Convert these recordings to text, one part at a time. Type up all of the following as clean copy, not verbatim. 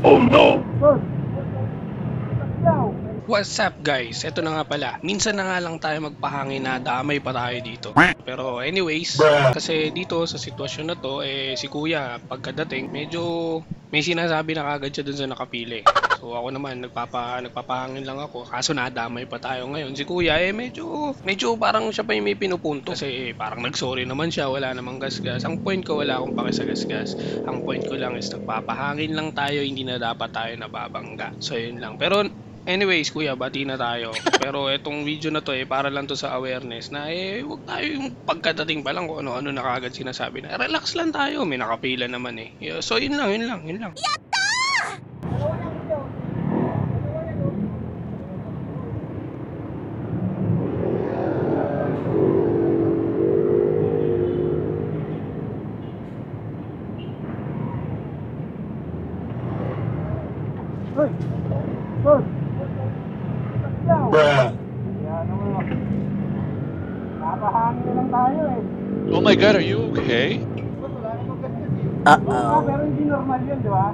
Oh no! What's up guys? Ito na nga pala. Minsan na nga lang tayo magpahangin na damay pa tayo dito. Pero anyways, kasi dito sa sitwasyon na to, si kuya pagkadating, medyo may sinasabi na kagad siya dun sa nakapili. So ako naman, nagpapahangin lang ako. Kaso nadamay pa tayo ngayon. Si kuya medyo parang siya pa yung may pinupunto. Kasi parang nagsorry naman siya, wala namang gasgas. Ang point ko, wala akong pake sa gasgas. Ang point ko lang is nagpapahangin lang tayo, hindi na dapat tayo nababangga. So yun lang. Pero anyways, kuya, bati na tayo. Pero etong video na to para lang to sa awareness na wag tayo yung pagkadating pa lang kung ano-ano na kagad sinasabi na relax lang tayo, may nakapila naman So yun lang. Oh my god, are you okay? Uh-oh. Pero hindi normal yun, di ba?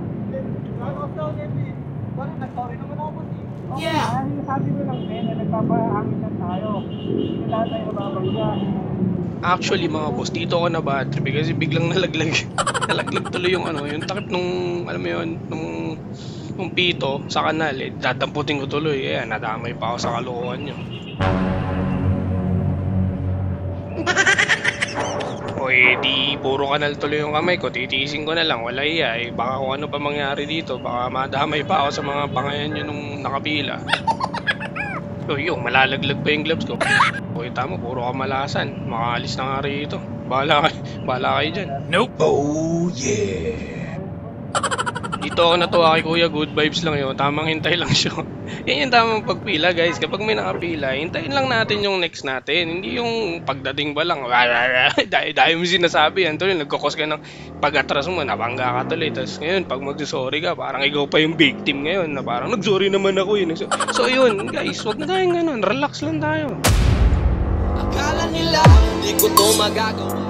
Yeah. Sabi ko lang din na nagpapahangin lang tayo. Hindi lahat tayo nababangga. Actually mga boss, dito ako na bad trip kasi biglang nalaglag. Nalaglag tuloy yung yung takip nung, alam mo yun, nung pito sa kanal dadamputin ko tuloy. Nadamay pa ako sa kalokohan nyo. O di puro kanal tuloy yung kamay ko, titiisin ko na lang, wala baka kung ano pa mangyari dito, baka madamay pa ako sa mga bangayan nyo nung nakapila. So yung malalaglag pa yung gloves ko. O tama, puro kamalasan, makaalis na nga rito. Bahala kayo dyan. Nope. Oh yeah. Dito ako natuwa kay kuya, good vibes lang yun, tamang hintay lang siya. Yan yung tamang pagpila guys, kapag may nakapila, hintayin lang natin yung next natin. Hindi yung pagdating ba lang, dahil mo sinasabi yan tuloy, nagkakos ka ng pag-atras mo, nabangga ka tuloy. Tapos ngayon, pag magsusorry ka, parang ikaw pa yung victim ngayon, na parang nagsorry naman ako yun. So yun guys, wag na tayong ganun, relax lang tayo. Akala nila, di ko to magagawa.